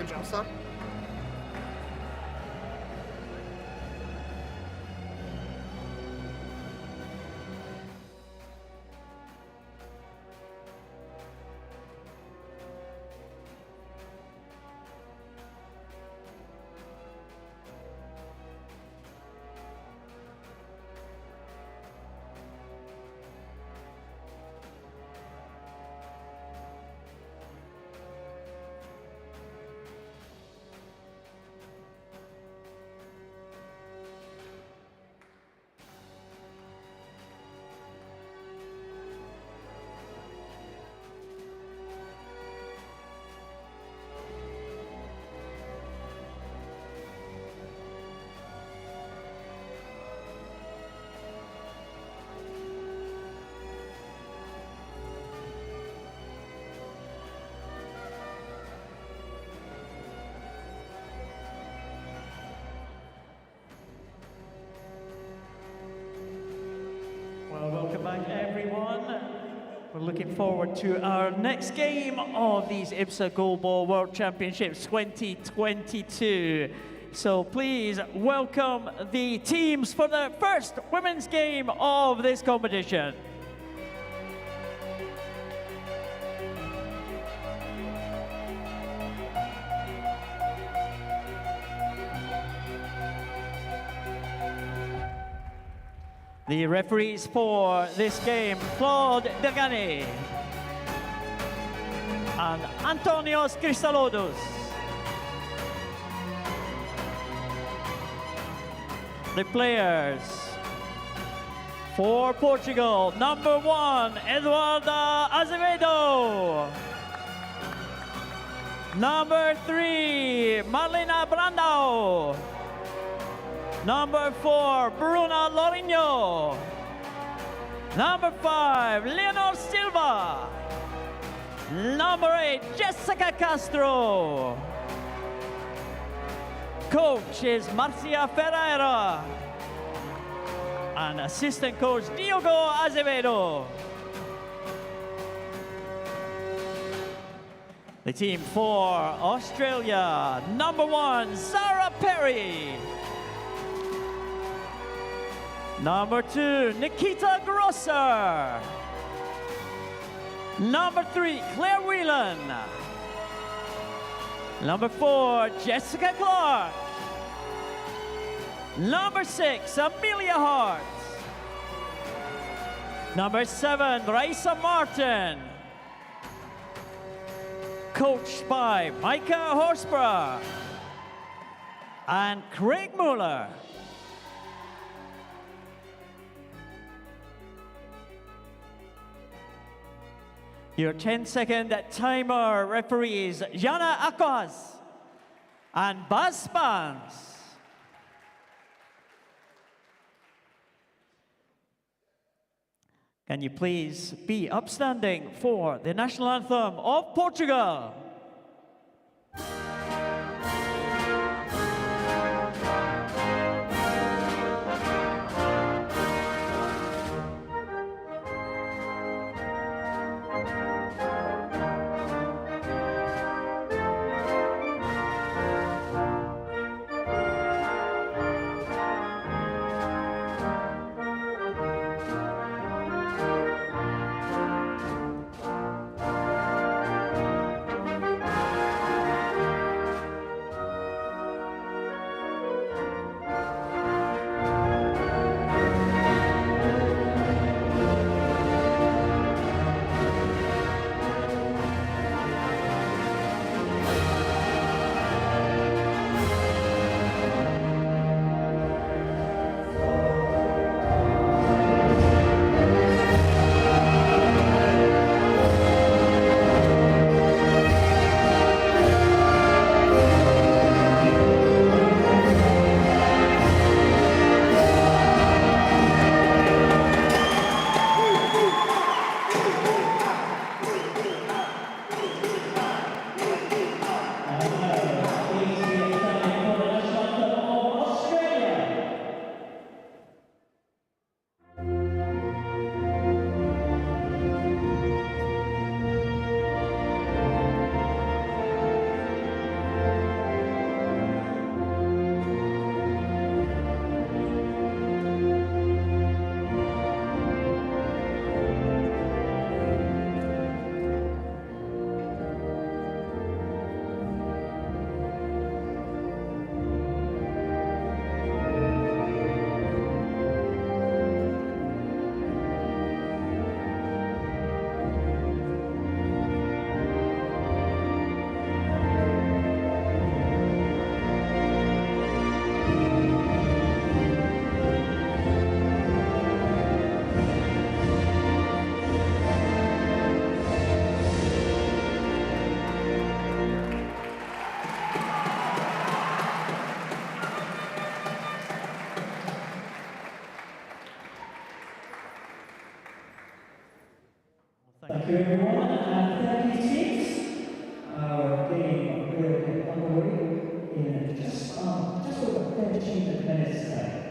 Podemos começar? Well, welcome back, everyone. We're looking forward to our next game of these IBSA GoalBall World Championships 2022. So please welcome the teams for the first women's game of this competition. The referees for this game, Claude Degani and Antonios Christaloudis. The players for Portugal, number 1, Eduarda Azevedo. Number 3, Marlena Brandao. Number 4, Bruna Lourinho. Number 5, Leonor Silva. Number 8, Jessica Castro. Coach is Marcia Ferreira. And assistant coach, Diogo Azevedo. The team for Australia, number 1, Zara Perry. Number 2, Nikita Grosser. Number 3, Claire Whelan. Number 4, Jessica Clark. Number 6, Amelia Hart. Number 7, Raisa Martin. Coached by Micah Horsborough and Craig Muller. Your 10-second timer referees, Jana Akos and Buzz Spans. Can you please be upstanding for the national anthem of Portugal? everyone, and 36. Our game will get underway in just over 13 minutes time.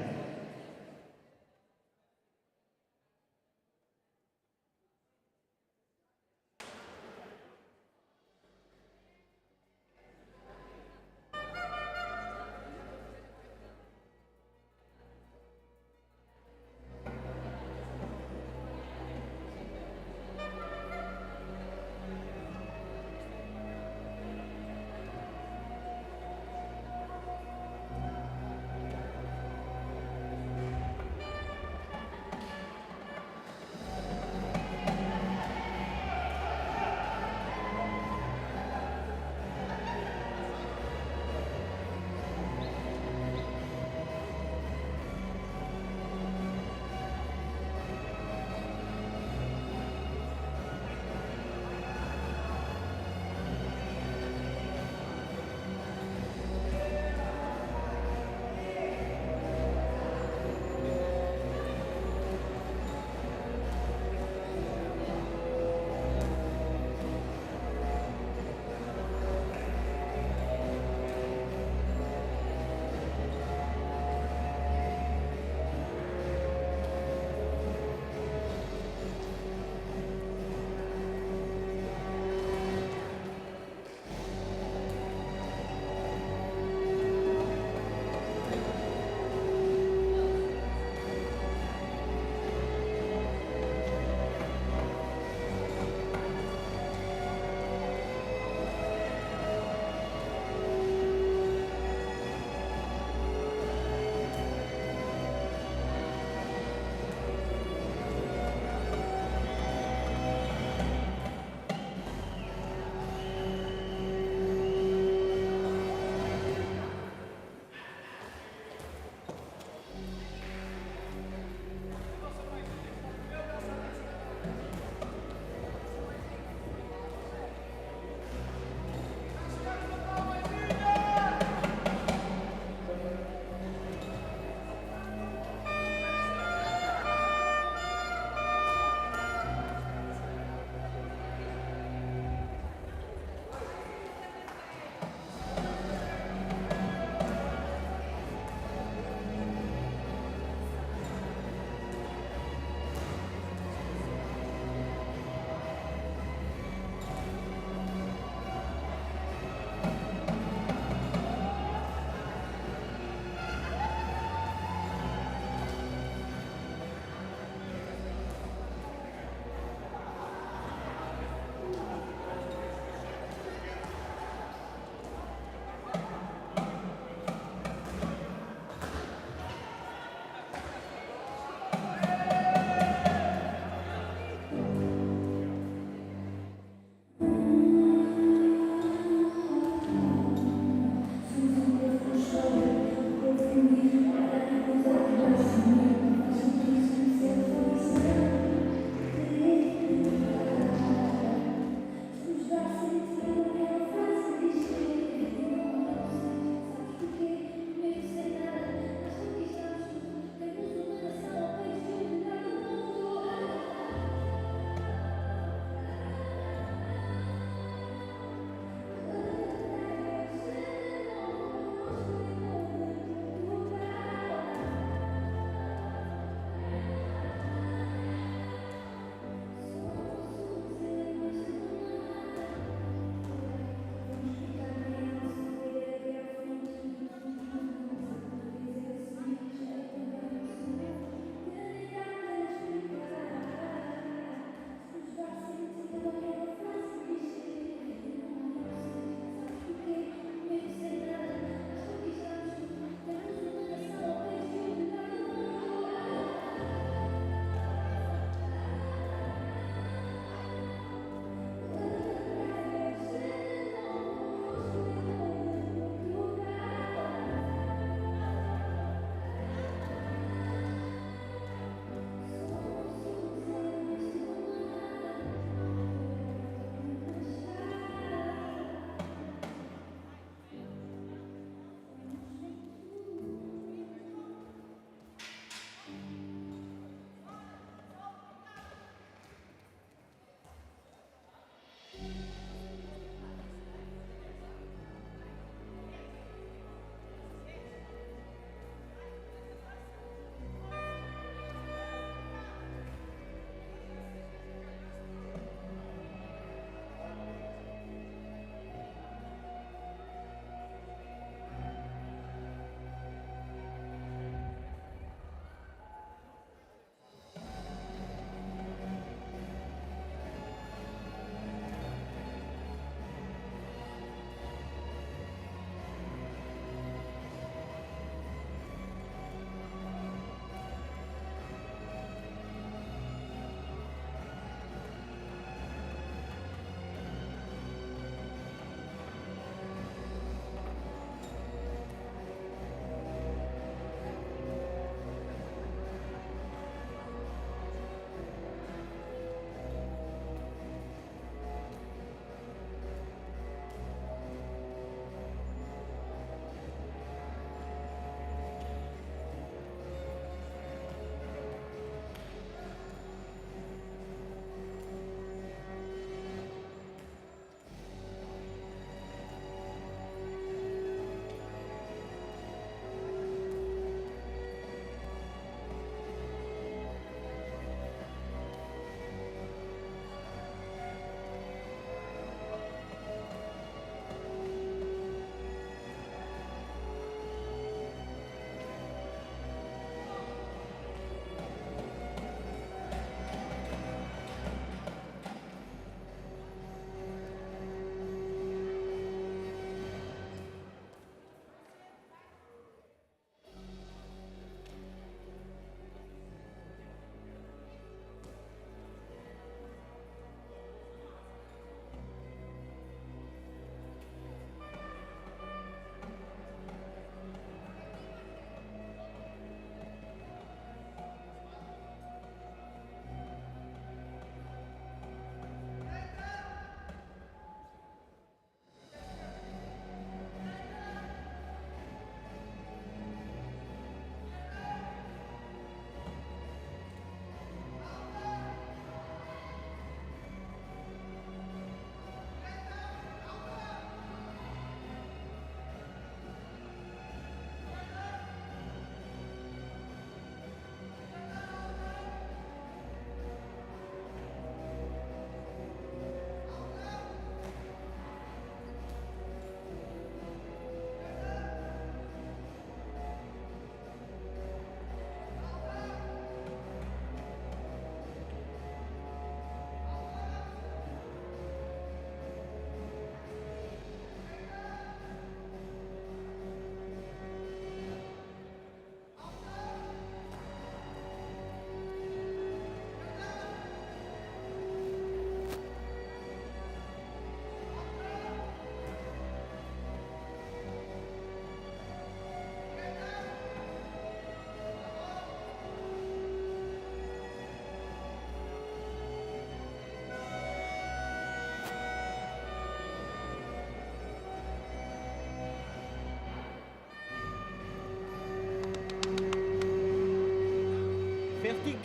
tactique.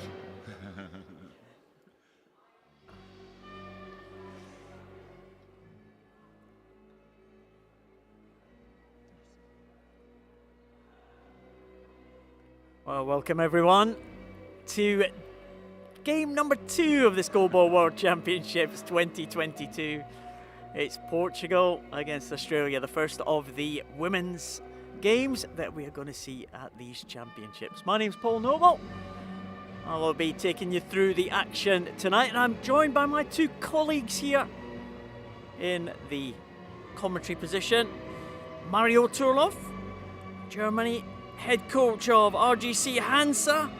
Well, welcome everyone to game number 2 of this GoalBall World Championships 2022. It's Portugal against Australia, the first of the women's games that we are going to see at these championships. My name's Paul NOWO. I will be taking you through the action tonight, and I'm joined by my 2 colleagues here in the commentary position. Mario Turlov, Germany, head coach of RGC Hansa,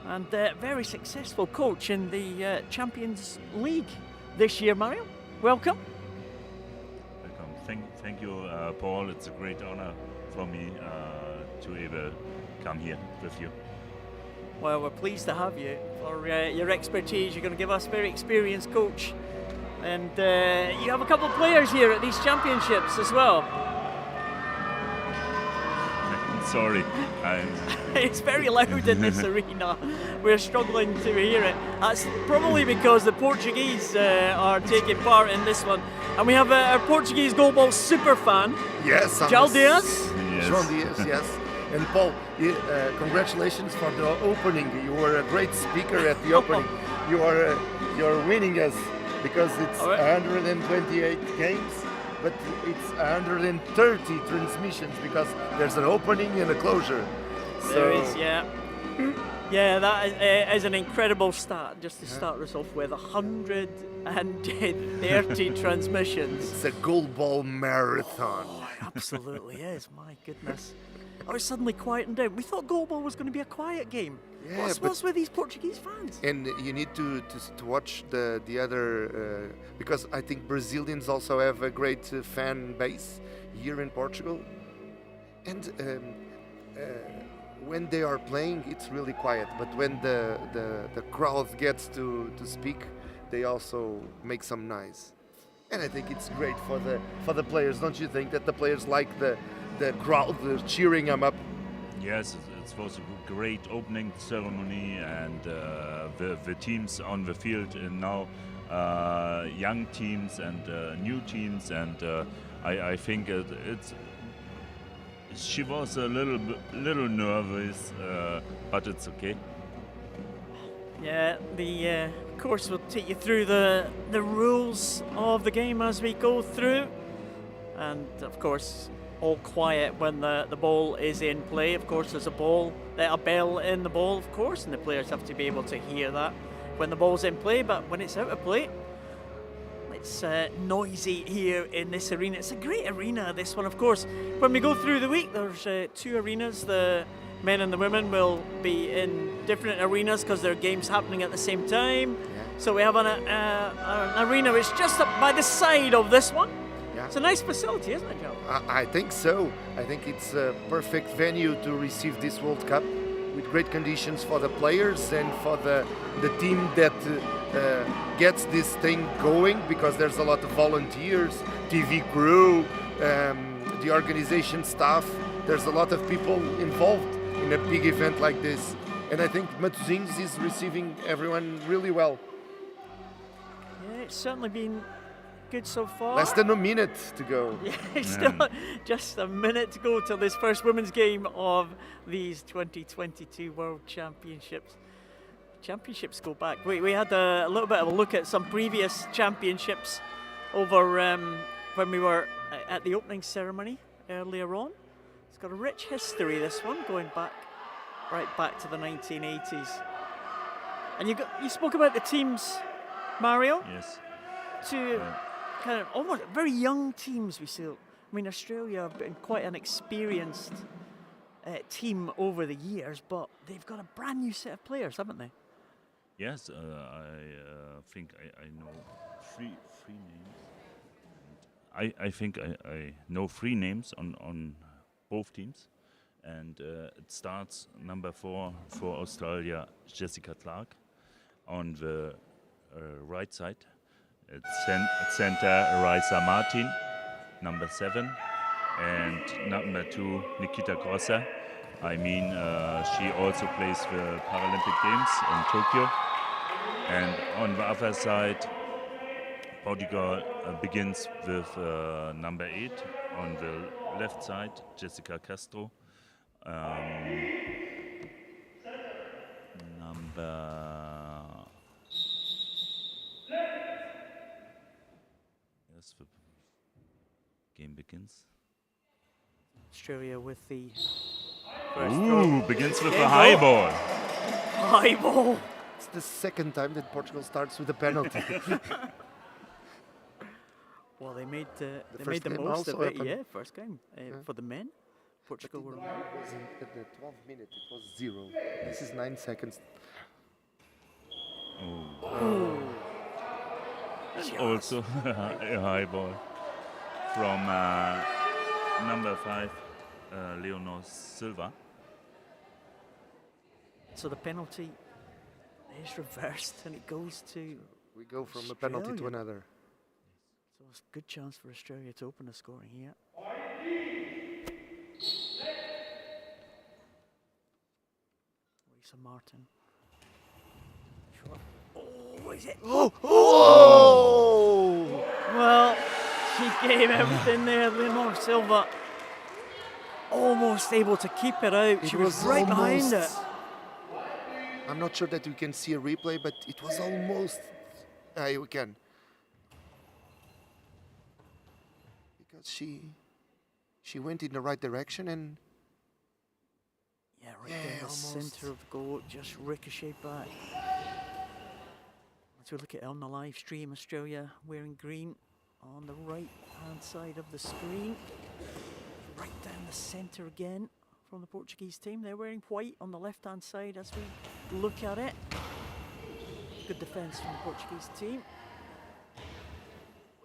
and very successful coach in the Champions League this year. Mario, welcome. Welcome. Thank you, Paul. It's a great honor for me to ever come here with you. Well, we're pleased to have you for your expertise. You're going to give us a very experienced coach, and you have a couple of players here at these championships as well. Sorry. It's very loud in this arena. We're struggling to hear it. That's probably because the Portuguese are taking part in this one. And we have our Portuguese GoalBall super fan. Yes. João Dias. Yes. João Dias, yes. And Paul, congratulations for the opening. You were a great speaker at the opening. You're winning us because it's 128 games. But it's 130 transmissions because there's an opening and a closure. There is, yeah. Yeah, that is an incredible start, just to start us off with 130 transmissions. It's a GoalBall marathon. Oh, it absolutely is, my goodness. I was suddenly quieting down. We thought GoalBall was going to be a quiet game. Yeah, what's with these Portuguese fans? And you need to watch the other, because I think Brazilians also have a great fan base here in Portugal. And when they are playing, it's really quiet. But when the crowd gets to speak, they also make some noise. And I think it's great for the players. Don't you think that the players like the crowd cheering them up? Yes, it was a great opening ceremony, and the teams on the field, and now young teams and new teams, and I think she was a little nervous, but it's okay. Yeah, the course will take you through the rules of the game as we go through, and of course all quiet when the ball is in play. Of course there's a bell in the ball, of course, and the players have to be able to hear that when the ball's in play. But when it's out of play, it's noisy here in this arena. It's a great arena, this one. Of course, when we go through the week, there's 2 arenas. The men and the women will be in different arenas because there are games happening at the same time. Yeah. So we have an arena which is just up by the side of this one. Yeah. It's a nice facility, isn't it, Joe? I think so. I think it's a perfect venue to receive this World Cup, with great conditions for the players and for the team that gets this thing going, because there's a lot of volunteers, TV crew, the organization staff. There's a lot of people involved in a big event like this. And I think Matosinhos is receiving everyone really well. Yeah, it's certainly been good so far. Less than a minute to go. Yeah, it's still just a minute to go till this first women's game of these 2022 World Championships. Championships go back. We had a little bit of a look at some previous championships over when we were at the opening ceremony earlier on. It's got a rich history, this one, going back right back to the 1980s. And you spoke about the teams, Mario. Yes. To kind of almost very young teams we see. I mean, Australia have been quite an experienced team over the years, but they've got a brand new set of players, haven't they? Yes, I think I know three names. I think I know 3 names on both teams, and it starts number 4 for Australia, Jessica Clark, on the right side. At center, Raisa Martin, number 7, and number 2, Nikita Grosser, I mean, she also plays the Paralympic Games in Tokyo. And on the other side, Portugal begins with number 8 on the left side, Jessica Castro. Yes, the game begins. Australia with the Ooh, begins with a high ball. high ball. It's the second time that Portugal starts with a penalty. Well, they made the first game most of also it. happened. Yeah, first game for the men. Portugal were. It wasn't at the 12th minute, it was 0. This is 9 seconds. Oh. Also a high ball from number 5, Leonor Silva. So the penalty is reversed and it goes to. We go from a penalty to Australia. another. So it's a good chance for Australia to open the scoring here. Lisa Martin. Short. Oh, is it? Oh! Well, she gave everything there. Leonor Silva almost able to keep it out. She was right behind it. I'm not sure that we can see a replay, but it was almost. We can. Because she went in the right direction and. Yeah, right there in the almost. centre of the goal, just ricocheted back. As we look at it on the live stream, Australia wearing green on the right-hand side of the screen. Right down the centre again from the Portuguese team. They're wearing white on the left-hand side as we look at it. Good defence from the Portuguese team.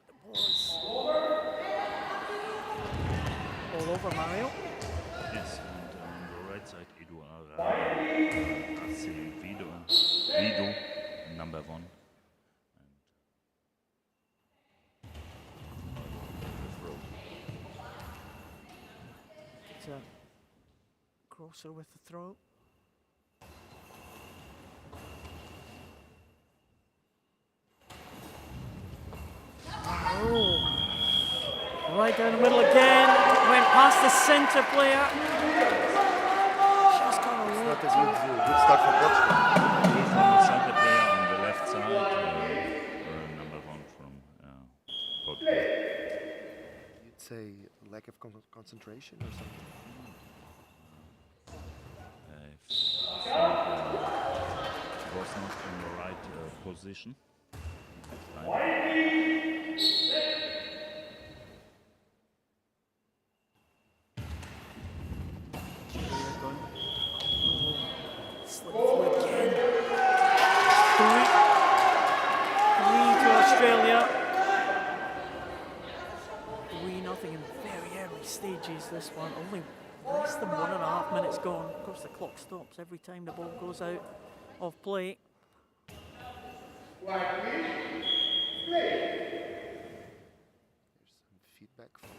The ball's all over Mario. Yes, and on the right side, Eduardo Vido, number 1. It's a crosser with the throw. Oh, right down the middle again. Went past the centre player. Just got It's away. not a good start for Portugal. From the center player on the left side, number 1 from Portugal. You'd say lack of concentration or something? Was not in the right position. Slip through again. Three to Australia. 3-0 in very early stages. This one only less than 1.5 minutes gone. Of course, the clock stops every time the ball goes out of play. There's some feedback from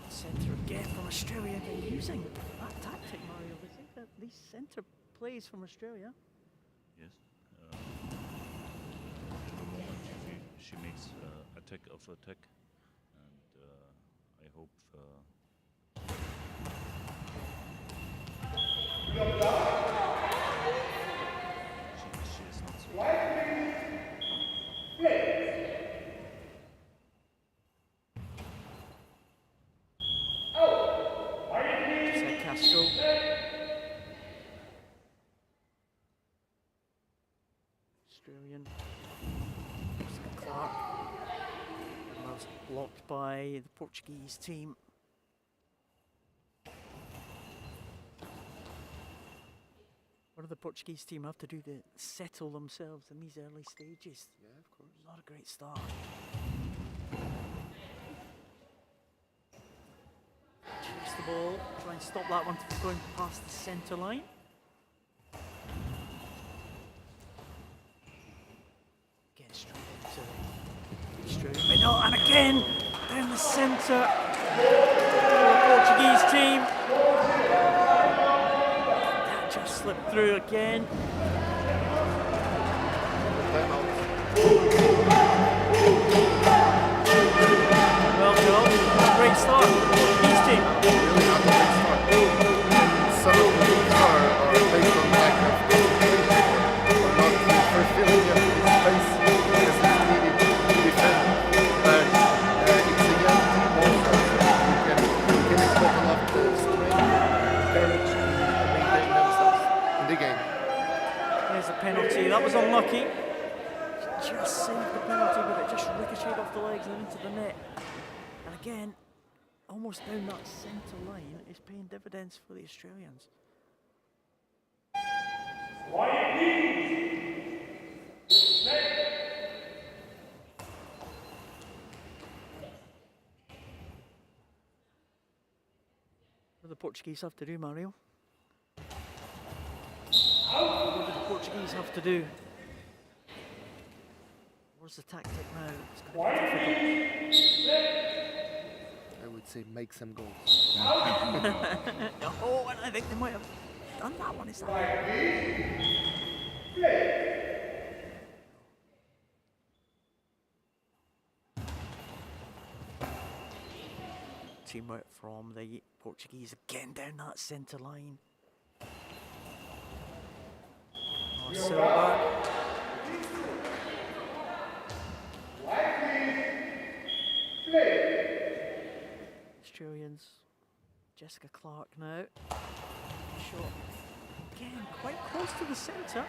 Centre again from Australia. They're using that tactic, Mario. They think that these centre plays from Australia. Yes. In the moment she makes attack of attack, and I hope. She is not so. Jose Castro. Australian. Clark. And was blocked by the Portuguese team. What do the Portuguese team have to do to settle themselves in these early stages? Yeah, of course. Not a great start. Chase the ball, try and stop that one from going past the centre line. Again, straight into Australia middle, and again down the the centre for the Portuguese team. That just slipped through again. Well, Joe, great start for the Portuguese team. Really not a great start. Some of the things are based on lack of concentration or not fulfilling the space as is needed to defend. But it's a young team also. You can expect a lot of strength, courage to maintain themselves in the game. There's a penalty. That was unlucky. Just saved the penalty, but it just ricocheted off the legs and into the net. And again, almost down that centre line is paying dividends for the Australians. What do the Portuguese have to do, Mario? What do the Portuguese have to do? What's the tactic now? It's going to be difficult. I would say make some goals. Oh, and I think they might have done that one. Is that? Teamwork from the Portuguese again down that centre line. Oh, Silva. Australians, Jessica Clark now. Shot again, quite close to the centre.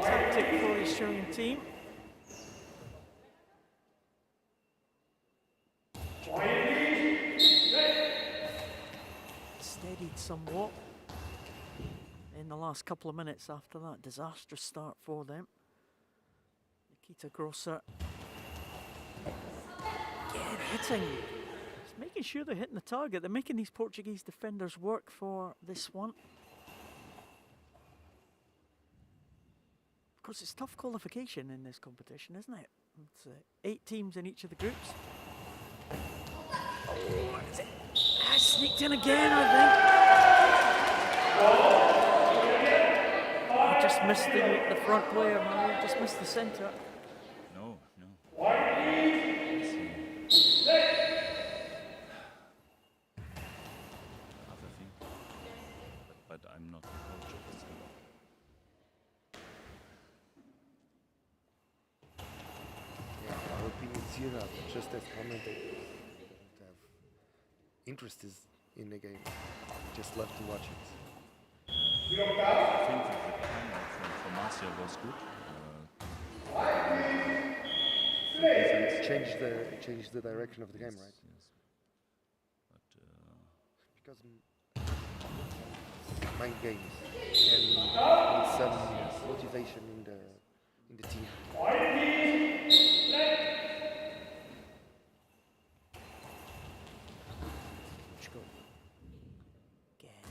Tactic for the Australian team. Steadied somewhat in the last couple of minutes after that disastrous start for them. Nikita Grosser. Again, hitting. Just making sure they're hitting the target. They're making these Portuguese defenders work for this one. Of course, it's tough qualification in this competition, isn't it? It's 8 teams in each of the groups. Oh, is it? Sneaked in again, I think. Oh, just missed the front player, man. Just missed the centre. No, no. Other thing. But I'm not the coach of this game. Yeah, our opinions here are just as commentators. Don't have interest in the game. Just love to watch it. I think that the camera from Asia was good. Change the direction of the game, right? Yes. But Because mind games and some motivation in the team. Portugal. Again,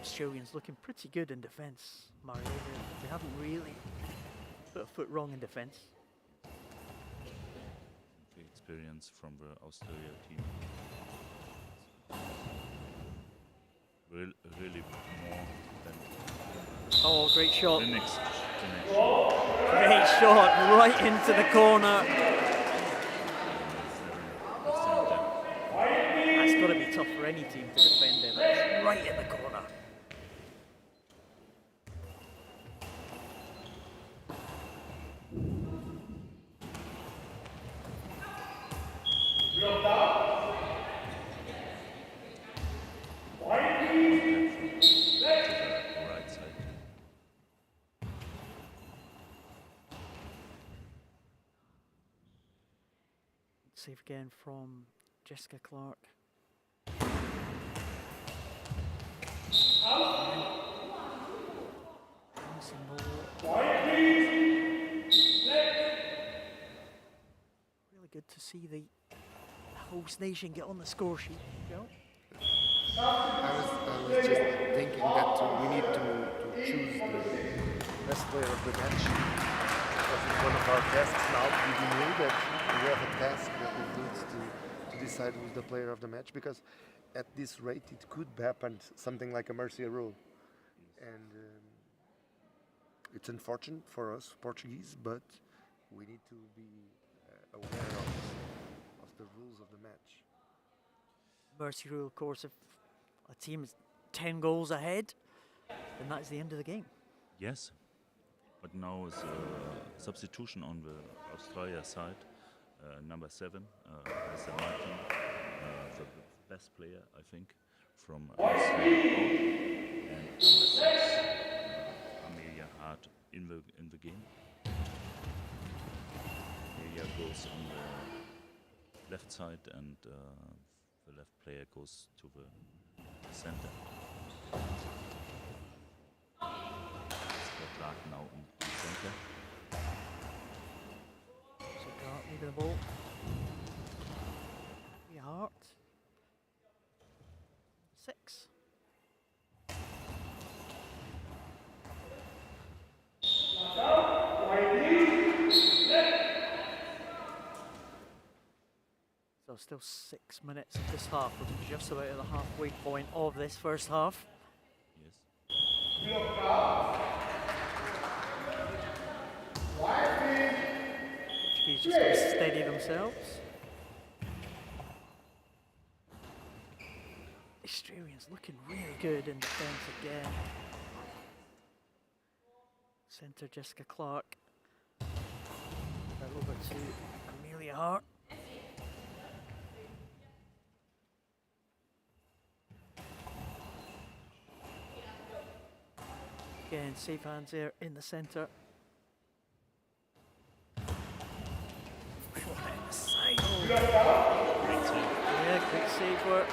Australians looking pretty good in defence, Mario. They haven't really put a foot wrong in defence. the experience from the Australia team. Really more than Oh, great shot. the next generation. Great shot right into the corner. That's got to be tough for any team to defend it. That's right in the corner. Right side. Save again from Jessica Clark. Really good to see the host nation get on the score sheet. Joe? I was just thinking that we need to choose the best player of the match. because it's one of our tasks now. We knew that we have a task that we need to decide who's the player of the match, because at this rate it could happen something like a Mercia rule. And it's unfortunate for us Portuguese, but we need to be aware of the rules of the match. Mercy rule, of course, if a team is 10 goals ahead, then that's the end of the game. Yes, but now is a substitution on the Australia side. Number 7, as Martin, the best player, I think, from Australia. And number 6, Amelia Hart in the game. Amelia goes on the left side, and the left player goes to the center. Scott Clark now in center. So Clark leaving the ball. Hart. 6. So still 6 minutes of this half. We're just about at the halfway point of this first half. Yes. Portuguese just got to steady themselves. Australians looking really good in defence again. Centre Jessica Clark. Over to Amelia Hart. Again, safe hands there in the centre. Shot in the side. Oh. Yeah, great save work.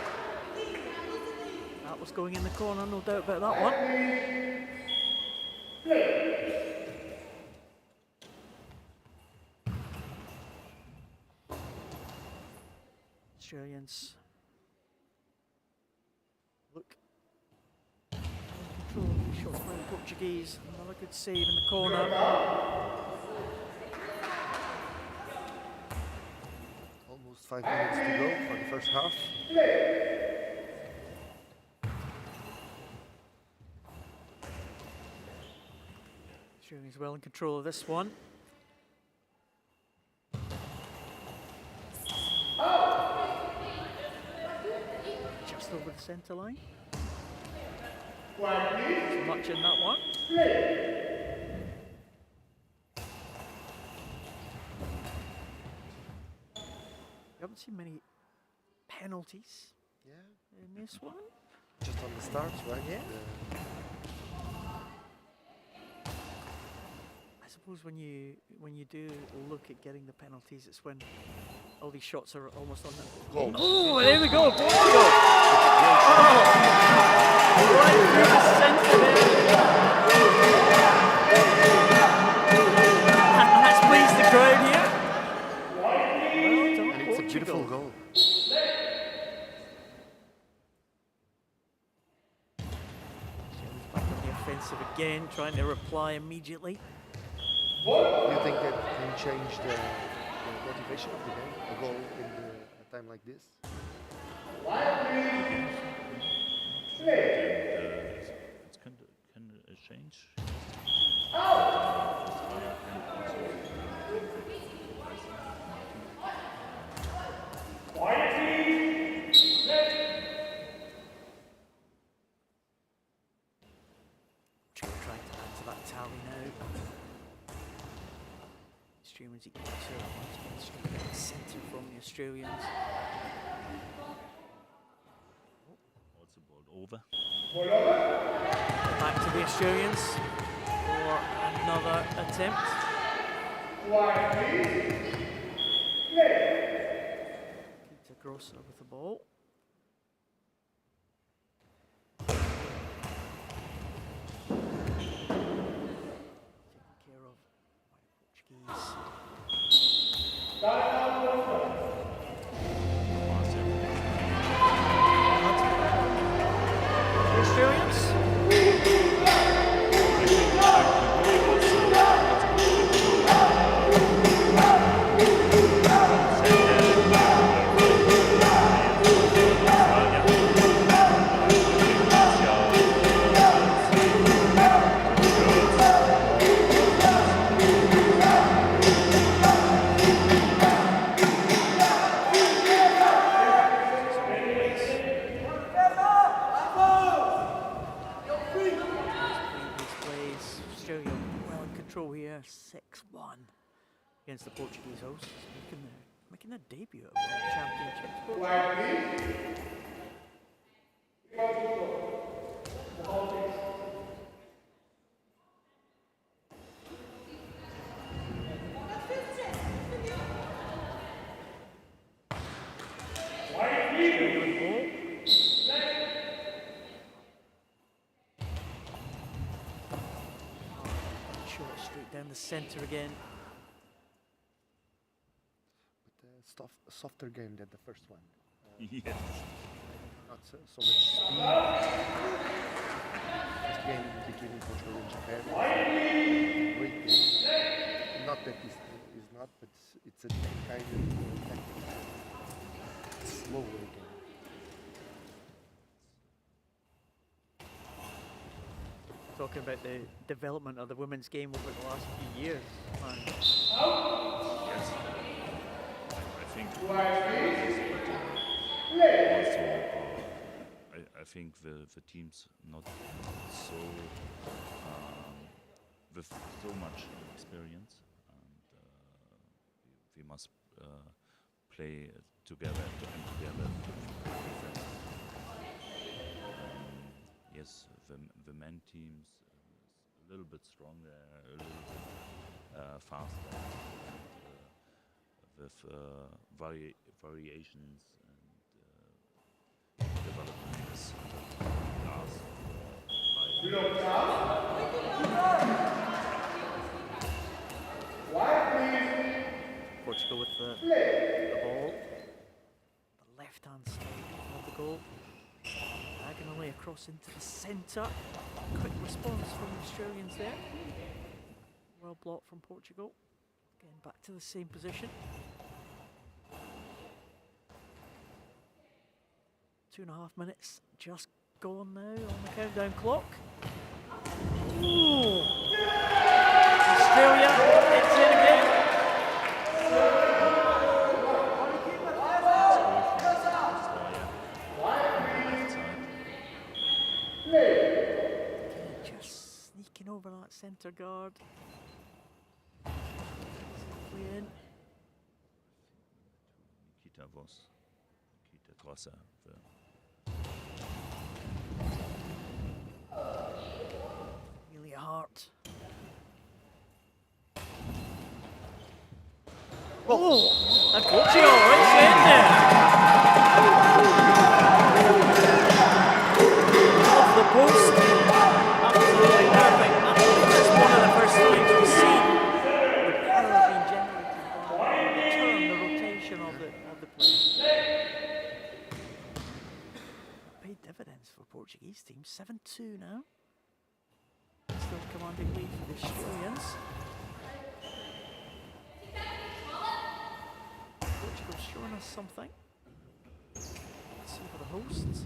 That was going in the corner, no doubt about that one. Australians look control the shots by the Portuguese. Another good save in the corner. Almost 5 minutes to go for the first half. Australians well in control of this one. Just over the centre line. Not much in that one. We haven't seen many penalties in this one. Just on the start, right? Yeah. I suppose when you do look at getting the penalties, it's when all these shots are almost on the Goal. Oh, there we go, Portugal! Right through the centre there. And that's pleased the crowd here. Well done, And it's a beautiful Portugal. goal. Back on the offensive again, trying to reply immediately. Do you think that can change the motivation of the game, a goal in a time like this? It can change. Trying to add to that tally now. Australians equal to centre from the Australians. Also ball over. Back to the Australians for another attempt. Peter Grosser with the ball. Taken care of by Portuguese. The Australians. control here, 6-1 against the Portuguese hosts, making their debut at World Championships. Portugal. Straight down the centre again. But softer game than the first one. Yes. Not so much speed. First game between Portugal and Japan. Great game. Not that this is not, but it's a kind of tactic. Slow game. Talking about the development of the women's game over the last few years. Yes. I think also I think the teams not so with so much experience, and we must play together and together. Yes, the men teams is a little bit stronger, a little bit faster, and with variations and development is last. Portugal with the ball, the left-hand side of the goal. Diagonally across into the centre. Quick response from the Australians there. Well blocked from Portugal. Getting back to the same position. 2.5 minutes just gone now on the countdown clock. Ooh. Australia, it's in again. Just sneaking over that centre guard. Safely in. Nikita Trosser. Amelia Hart. Oh, and Portugal, it's in there. Off the post. Absolutely perfect. I think that's one of the first times we've seen the power being generated by the turn, the rotation of the player. Paid dividends for Portuguese team. 7-2 now. Still commanding lead for the Australians. Portugal's showing us something. Let's see for the hosts.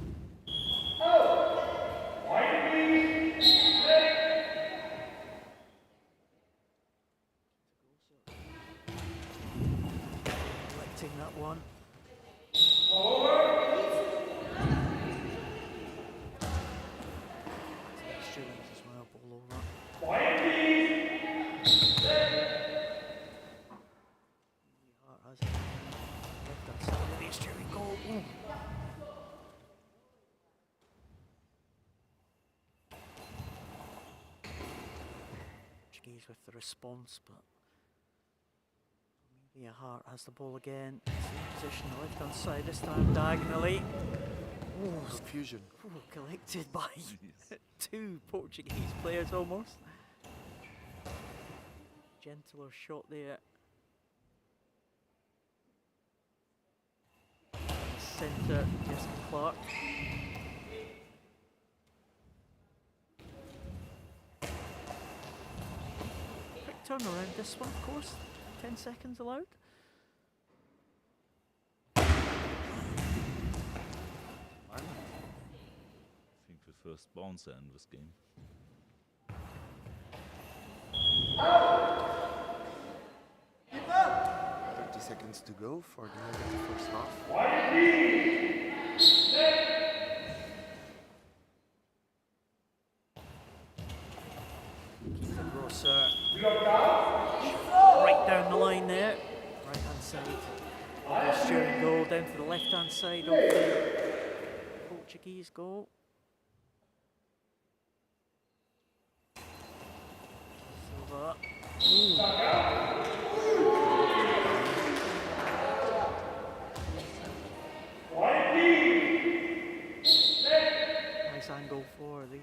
Collecting that one. Australians as well, ball over. Has left that side of the Australian goal. Ooh. Portuguese with the response, but Amelia Hart has the ball again. Same position, the left hand side, this time diagonally. Ooh, Confusion. ooh, collected by two Portuguese players almost. Gentler shot there. Centre, Jessica Clark. Quick turnaround this one, of course. 10 seconds allowed. I think the first bouncer in this game. 30 seconds to go for the end of the first half. Keep the grosser. Right down the line there, right hand side of the Australian goal, down to the left hand side of the Portuguese goal. Silva. Nice angle for the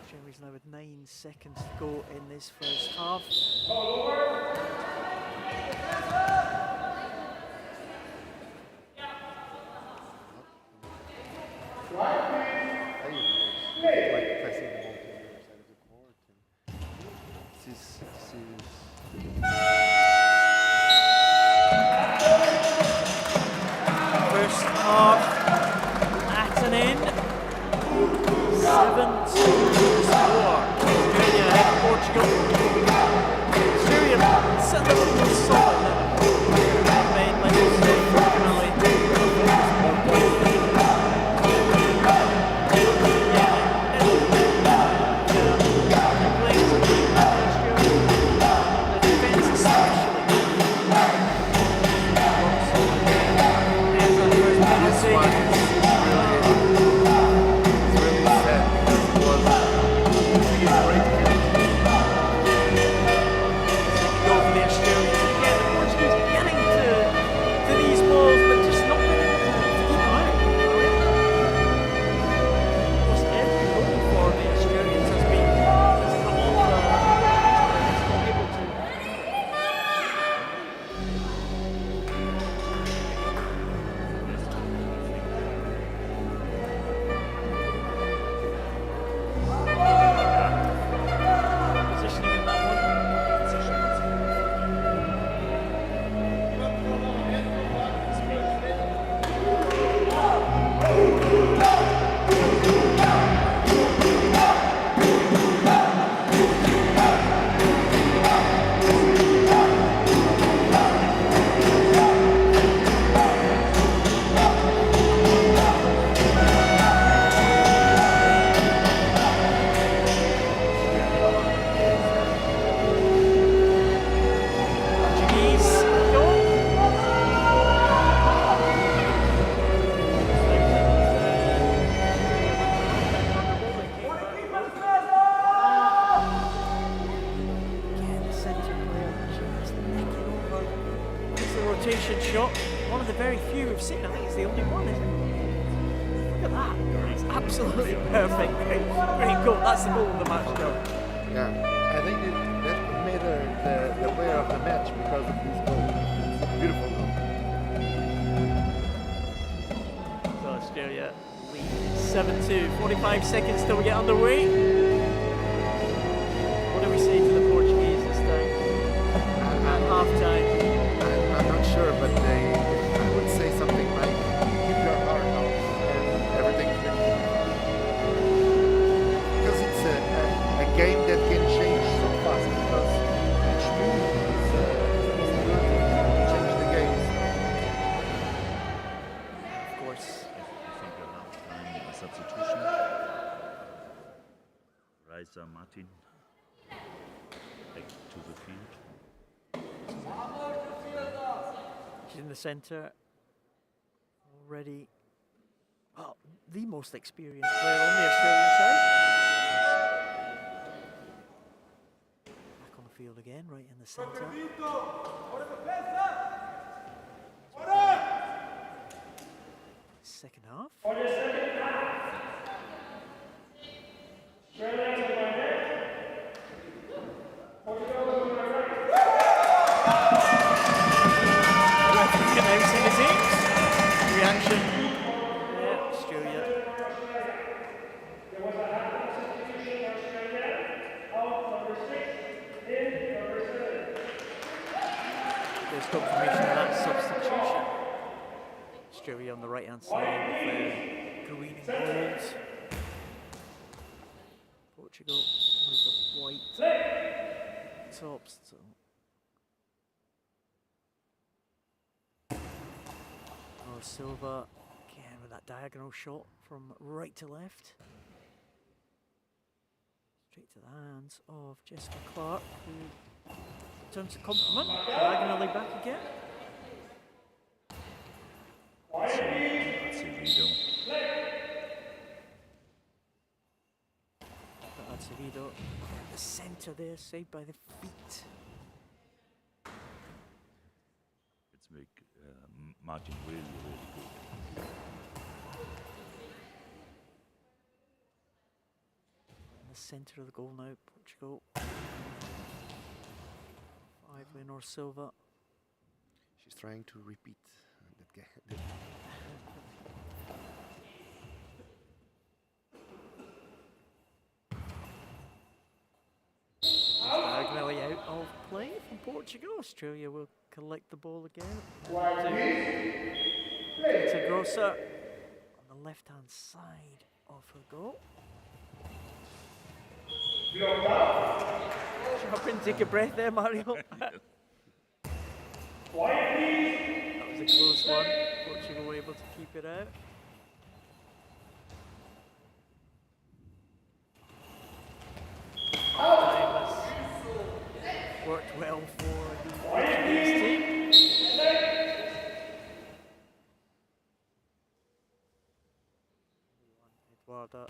Jeremy's now with 9 seconds to go in this first half. First half at an end. 7-2 score. Australia ahead of Portugal. Australia set up a solid main, like you said, fortunately. Shot, one of the very few we've seen. I think it's the only one, isn't it? Look at that. It's absolutely perfect. Great goal. That's the goal of the match, though. Yeah, I think that made her the player of the match because of this goal. It's a beautiful goal. So Australia lead 7-2. 45 seconds till we get underway. What do we say to the Portuguese this time? At half time. I'm not sure, but I would say something like, keep your heart out and everything's good. Because it's a game that can change so fast, because each move is a possibility to change the game. Of course. I think a half-time substitution. Raisa Martin back to the field. She's in the centre. Already, well, the most experienced player on the Australian side. Back on the field again, right in the centre. Second half. Announcing the teams. Reaction. Yeah, Australia. There's confirmation of that substitution. Australia on the right hand side with green and gold. Portugal with the white tops. So. Oh, Silva again with that diagonal shot from right to left. Straight to the hands of Jessica Clark, who returns the compliment, diagonally back again. That's Acevedo. Acevedo at the centre there, saved by the feet. It's make Martin really, really good. In the centre of the goal now, Portugal. 5, Leonor Silva. She's trying to repeat that game. Diagonally out of play from Portugal. Australia will collect the ball again. It's a Grosser on the left-hand side of her goal. Jump in, take a breath there, Mario. That was a close one. Portugal were able to keep it out. Worked well for the Portuguese team. Eduarda.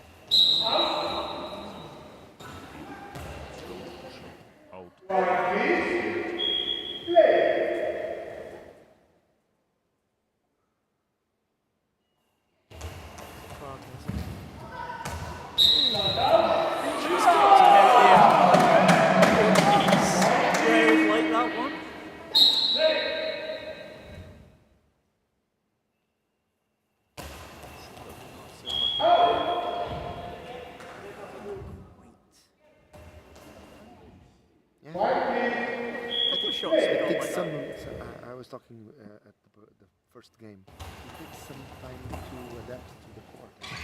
Out. I was talking at the first game. It takes some time to adapt to the court, to the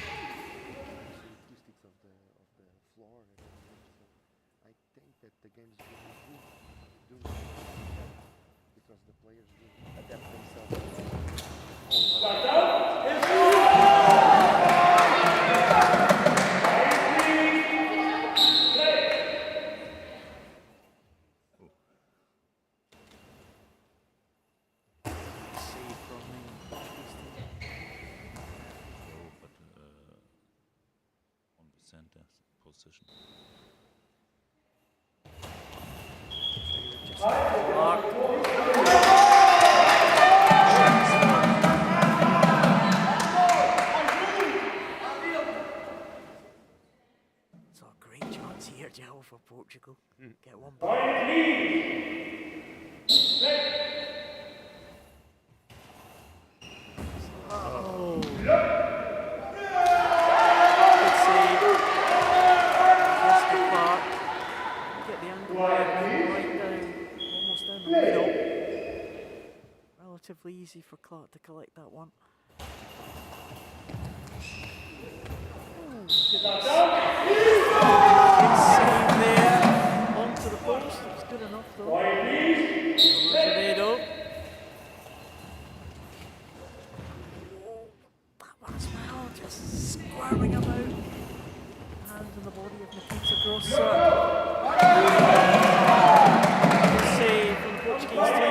acoustics of the floor. And so I think that the games will do that because the players will adapt themselves. Center position. So a great chance here, Joe, for Portugal. Get one back. Oh. Relatively easy for Clark to collect that one. Good save there onto the post. It was good enough though. Azevedo. That one as well, just squirming about. Hand in the body of Nikita Grosser. Good save from the Portuguese team.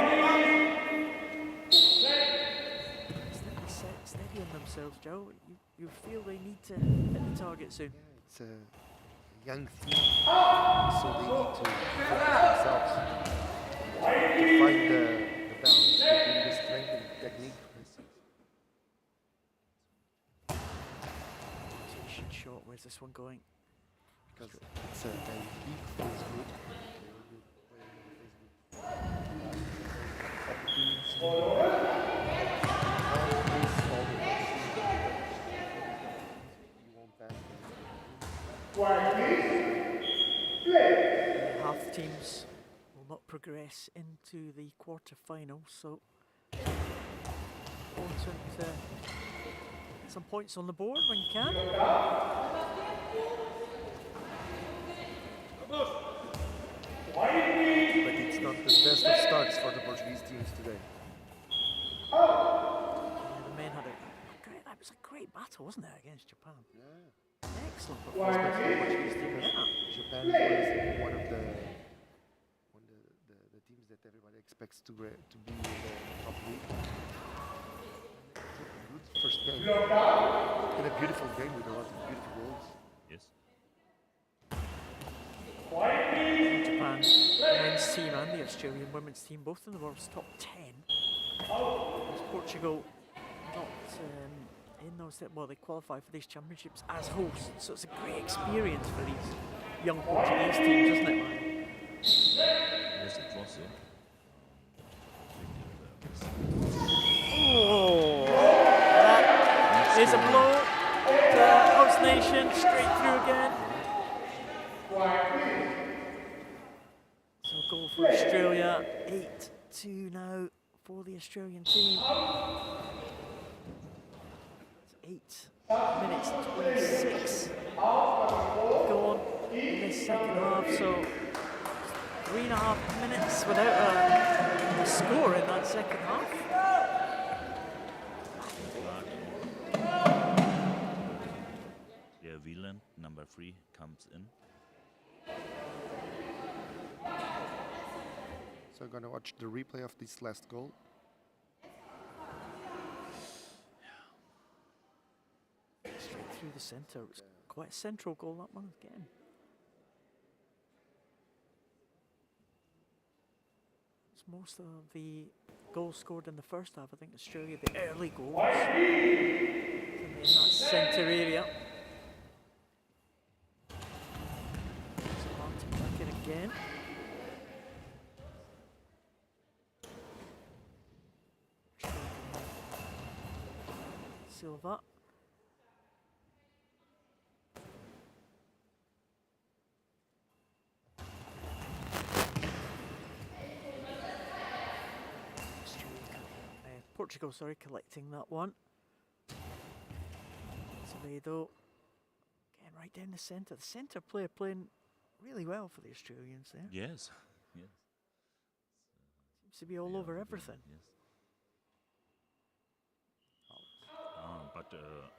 Steadying themselves, Joe. You feel they need to hit the target soon. Yeah, it's a young team, so they need to focus themselves to find the balance between the strength and technique, for instance. Rotation shot. Where's this one going? Because it's a deep face group. Half teams will not progress into the quarter-final, so important to get some points on the board when you can. But it's not the best of starts for the Portuguese teams today. Yeah, the men had that was a great battle, wasn't it, against Japan? Yeah. Excellent performance by the Portuguese team. Yeah. And one of the teams that everybody expects to be in the top league. Good first game. And a beautiful game with a lot of beautiful goals. Yes. Japan men's team and the Australian women's team, both in the world's top 10. As Portugal not in those, well, they qualify for these championships as hosts, so it's a great experience for these young Portuguese teams, isn't it, Ryan? Yes, it was so. Oh, that is a blow to host nation, straight through again. So goal for Australia, 8-2 now for the Australian team. It's 8 minutes 26 gone in this second half, so 3.5 minutes without a score in that second half. Yeah, Wieland, number 3, comes in. So I'm gonna watch the replay of this last goal. Straight through the centre. It was quite a central goal, that one again. It's most of the goals scored in the first half. I think Australia, the early goals in that centre area. So Martin back in again. Silva. Portugal, sorry, collecting that one. Acevedo, again right down the centre. The centre player playing really well for the Australians there. Yes, yes. Seems to be all over everything. Yes. But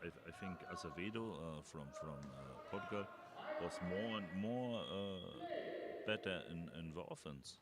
I think Acevedo from Portugal was more and more better in the offense.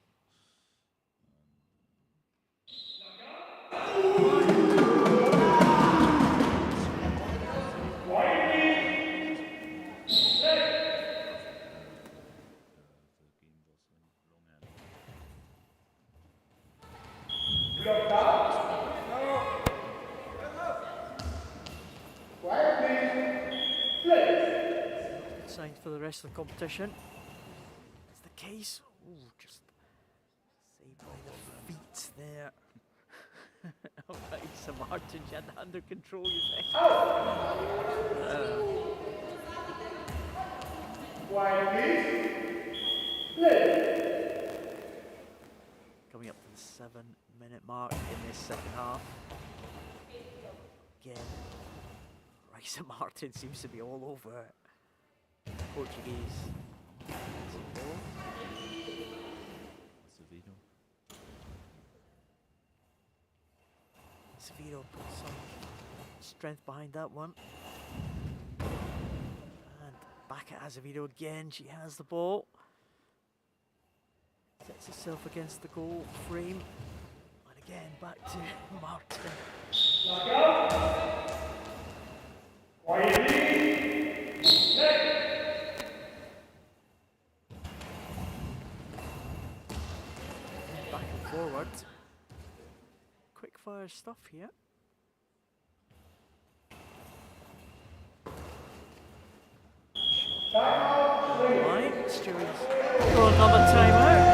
Signed for the rest of the competition. It's the case. Ooh, just saved by the feet there. Alright, so Martin, you had that under control, you think? Coming up to the 7-minute mark in this second half. Again, Raisa Martin seems to be all over Portuguese. Acevedo put some strength behind that one. And back at Acevedo again. She has the ball. Sets herself against the goal frame. And again, back to Martin. Back and forward. Quick fire stuff here. Right, Stewie's got another timeout.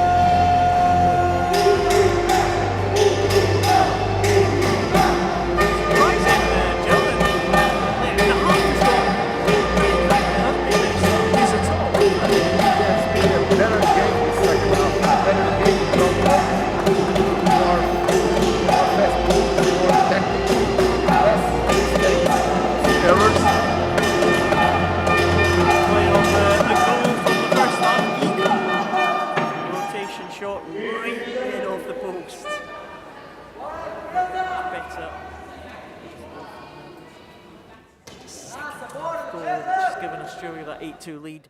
Australia that 8-2 lead.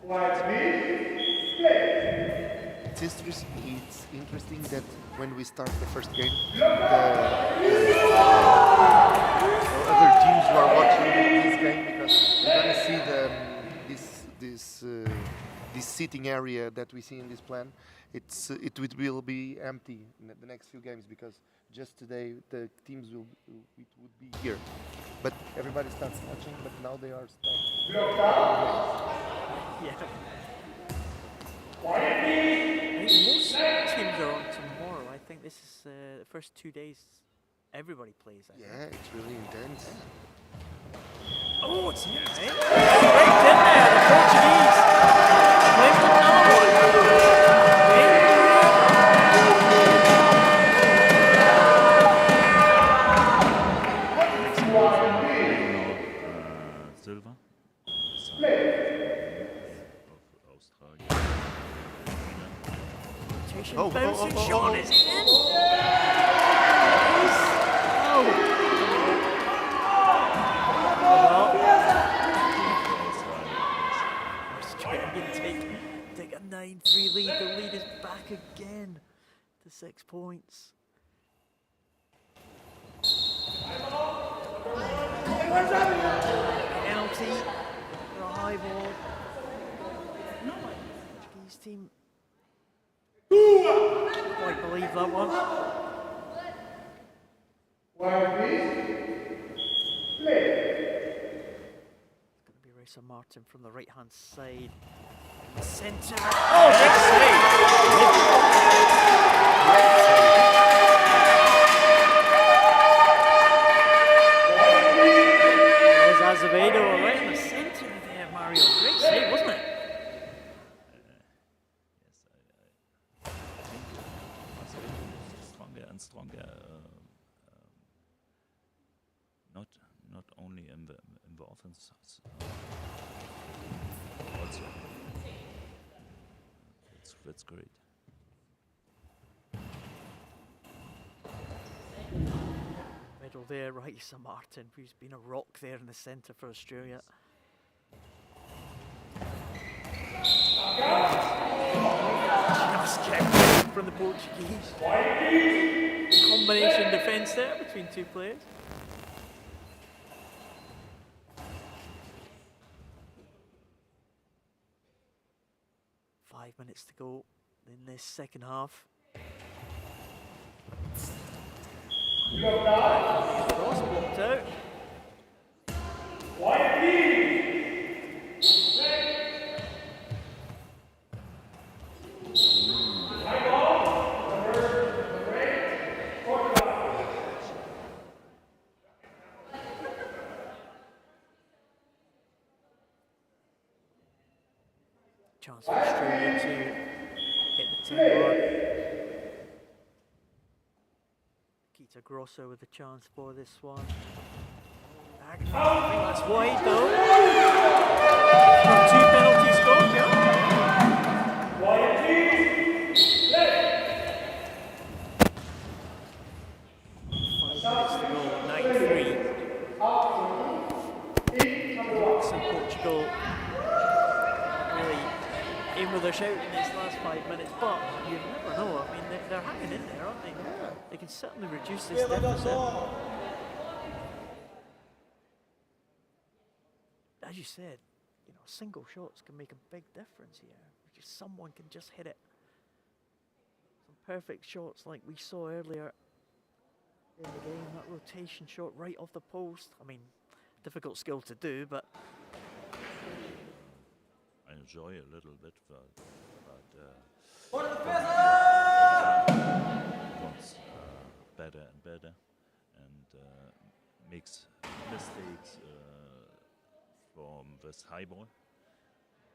It's interesting that when we start the first game, other teams who are watching this game, because you're gonna see this seating area that we see in this plan. It will be empty in the next few games, because just today the teams would be here, but everybody starts watching. But now they are starting. Yeah. I think most teams are on tomorrow. I think this is the first 2 days everybody plays. I think. Yeah, it's really intense. Oh, it's in, eh? Right in there, the Portuguese. Went with another one. Silva. Oh, Bouncing Sean is in. Take a 9-3 lead. The lead is back again to 6 points. Penalty for a high ball. Portuguese team. Quite believe that one. It's going to be Racer Martin from the right hand side. Centre. Oh, big save! There's Azevedo right in the centre there, Mario. Great save, wasn't it? Stronger and stronger. Not only in the offense, also. That's great. Middle there, Raisa Martin, who's been a rock there in the centre for Australia. Just kicked from the Portuguese. Combination defence there between two players. Minutes to go in this second half. Cross blocked out. Chance for Australia to hit the 10 mark. Kita Grosso with the chance for this one. I think that's wide though. 2 penalties scored, yeah. 5 minutes to go, 9-3. So Portugal really in with a shout in these last 5 minutes, but you never know. I mean, they're hanging in there, aren't they? Yeah. They can certainly reduce this deficit. As you said, you know, single shots can make a big difference here. Just someone can just hit it. Some perfect shots like we saw earlier in the game. That rotation shot right off the post. I mean, difficult skill to do, but I enjoy a little bit, but wants better and better, and makes mistakes from this high ball,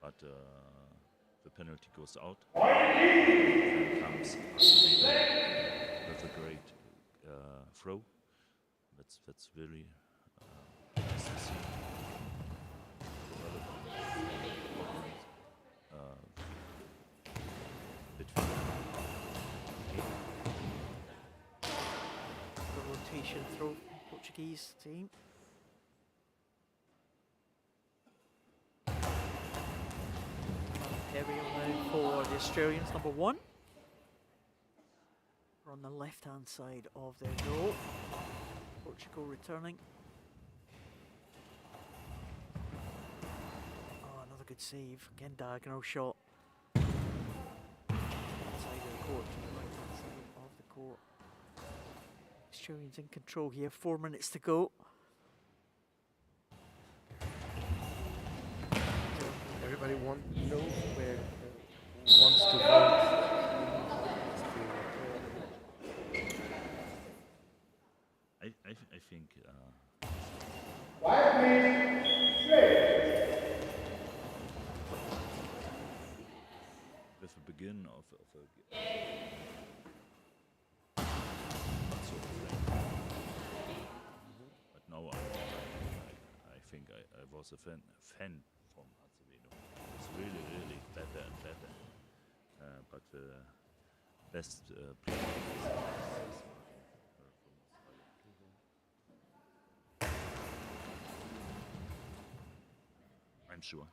but the penalty goes out. And comes with a great throw. That's really nice to see. the rotation throw Portuguese team. aerial now for the Australians, number 1. We're on the left-hand side of their goal. Portugal returning. Oh, another good save. Again, diagonal shot. Side of the court, to the right-hand side of the court. Australians in control here, 4 minutes to go. Everybody knows where wants to vote. I think with the begin of a but now I think I was a fan from Azevedo. It's really better and better. But the best player is from Australia. I'm sure.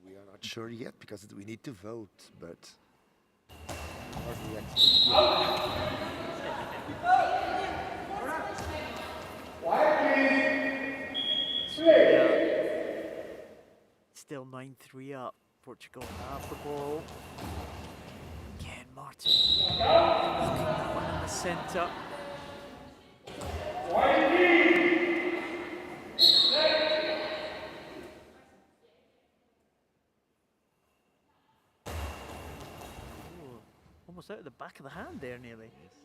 We are not sure yet because we need to vote, but our reaction. Still 9-3 up. Portugal have the ball. Again, Martin looking that one in the centre. Ooh, almost out of the back of the hand there, nearly. Yes.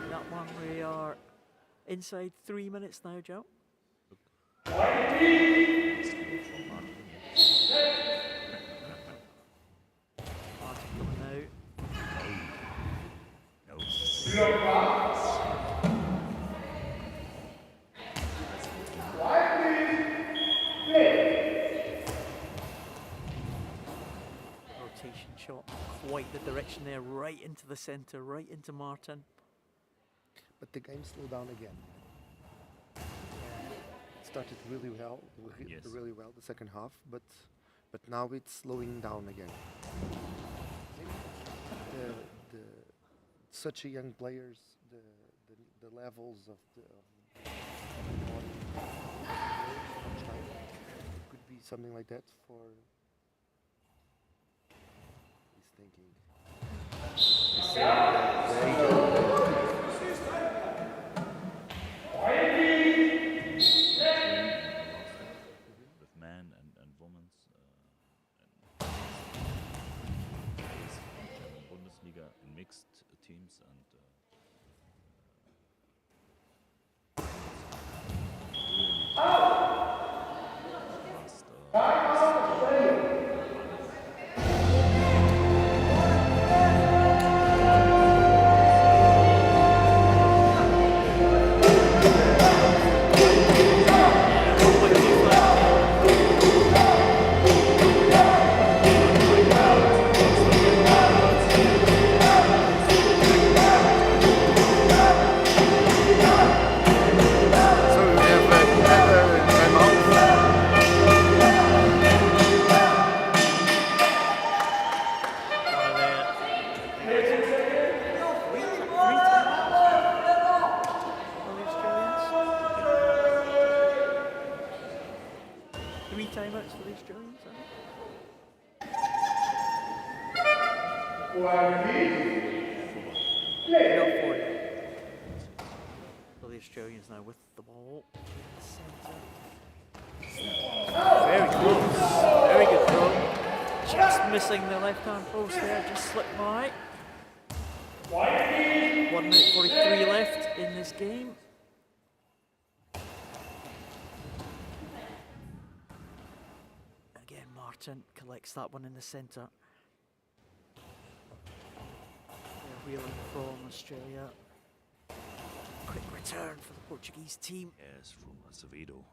That one, we are inside 3 minutes now, Joe. Martin coming out. No. Rotation shot, quite the direction there, right into the centre, right into Martin. But the game slowed down again. It started really well, Yes. really well the second half, but now it's slowing down again. The such a young players, the levels of the could be something like that for. He's thinking. With men and women and German Bundesliga in mixed teams and timeouts for the Australians, I think. So the Australians now with the ball in the centre. Very close. Very good throw. Just missing the left-hand post there, just slipped by. 1 minute 43 left in this game. Again, Martin collects that one in the centre. They're wheeling from Australia. Quick return for the Portuguese team. yes, from Azevedo.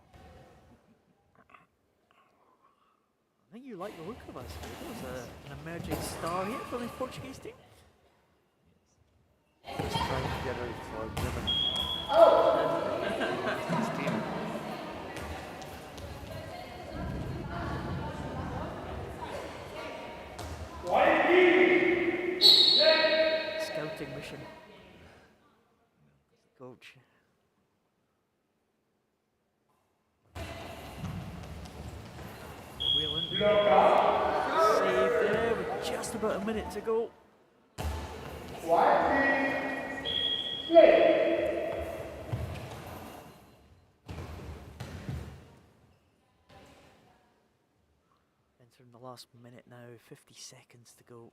I think you like the look of Azevedo as an emerging star here for the Portuguese team. trying together for Germany. This team. Scouting mission. Coach. Whelan. Save there with just about a minute to go. Entering the last minute now, 50 seconds to go.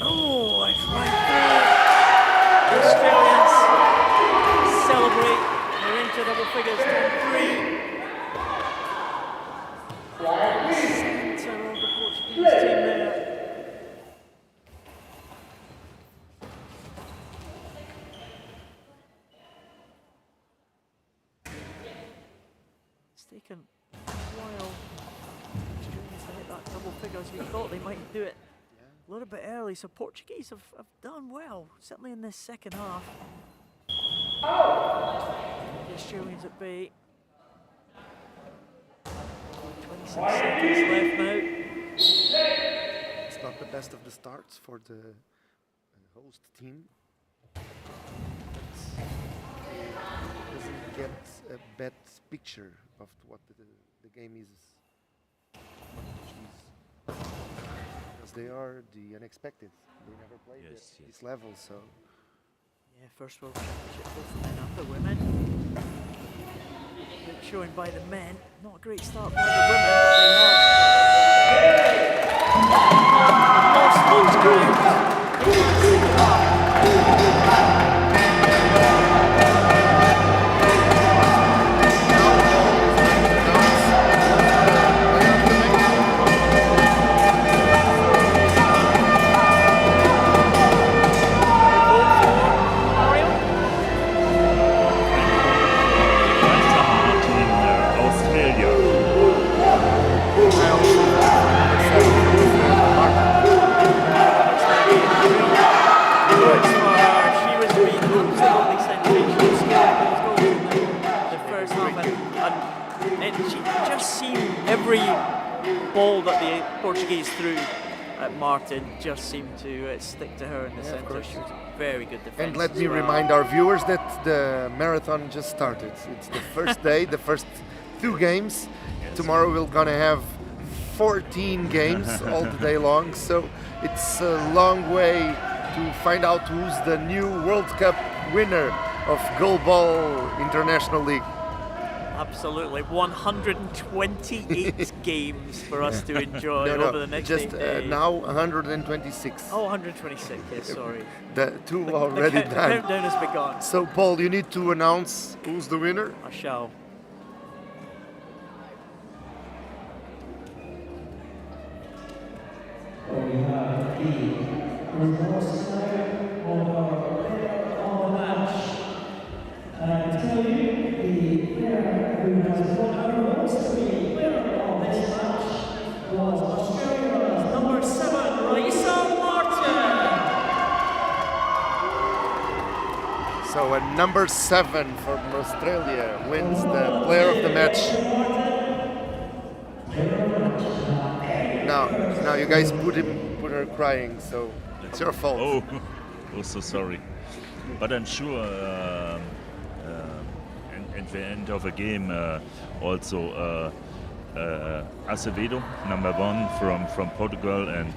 Oh, it's right there. The Australians celebrate. They're into double figures, 10-3. Center of the Portuguese team there. It's taken a while. Australians to hit that double figures. We thought they might do it a little bit early, so Portuguese have done well, certainly in this second half. The Australians at bay. 26 seconds left now. It's not the best of the starts for the host team. Doesn't get a bad picture of what the game is. Because they are the unexpected. They never played this level, so. Yeah, first World Championship both for men and for women. Good showing by the men. Not a great start by the women, but they lost those ground. Every ball that the Portuguese threw at Martin just seemed to stick to her in the centre. She was very good defence. And let me remind our viewers that the marathon just started. It's the first day, the first 2 games. Tomorrow we're gonna have 14 games all the day long. So it's a long way to find out who's the new World Cup winner of GoalBall International League. Absolutely, 128 games for us to enjoy over the next 8 days. Now 126. Oh, 126, yes, sorry. The 2 already done. The countdown has begun. So, Paul, you need to announce who's the winner. I shall. We have the results of the match. And I tell you, the player who has won our most winner of this match was Australia's number 7, Raisa Martin. So a number 7 from Australia wins the player of the match. Now you guys put her crying, so it's your fault. Oh, so sorry. But I'm sure at the end of the game also Acevedo, number 1 from Portugal, and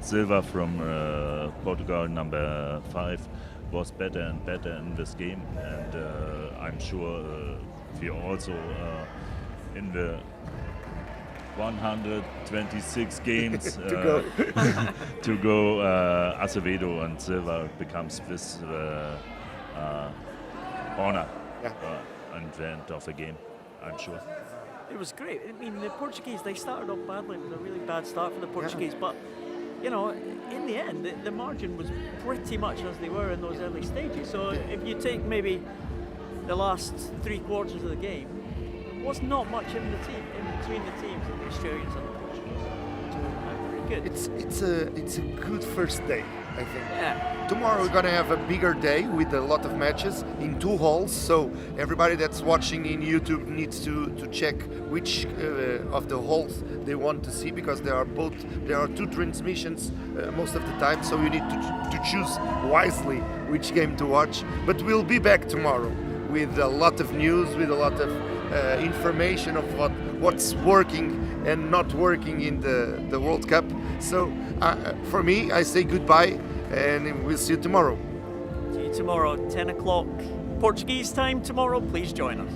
Silva from Portugal, number 5, was better and better in this game. And I'm sure we also in the 126 games to go Acevedo and Silva becomes this honor at the end of the game, I'm sure. It was great. I mean, the Portuguese, they started off badly. It was a really bad start for the Portuguese, but you know, in the end, the margin was pretty much as they were in those early stages. So if you take maybe the last 3 quarters of the game, there was not much in between the teams, the Australians and the Portuguese. Good. It's a good first day, I think. Yeah. Tomorrow we're gonna have a bigger day with a lot of matches in 2 halls. So everybody that's watching in YouTube needs to check which of the halls they want to see, because there are 2 transmissions most of the time. So you need to choose wisely which game to watch. But we'll be back tomorrow with a lot of news, with a lot of information of what's working and not working in the World Cup. So for me, I say goodbye, and we'll see you tomorrow. See you tomorrow, 10 o'clock Portuguese time tomorrow. Please join us.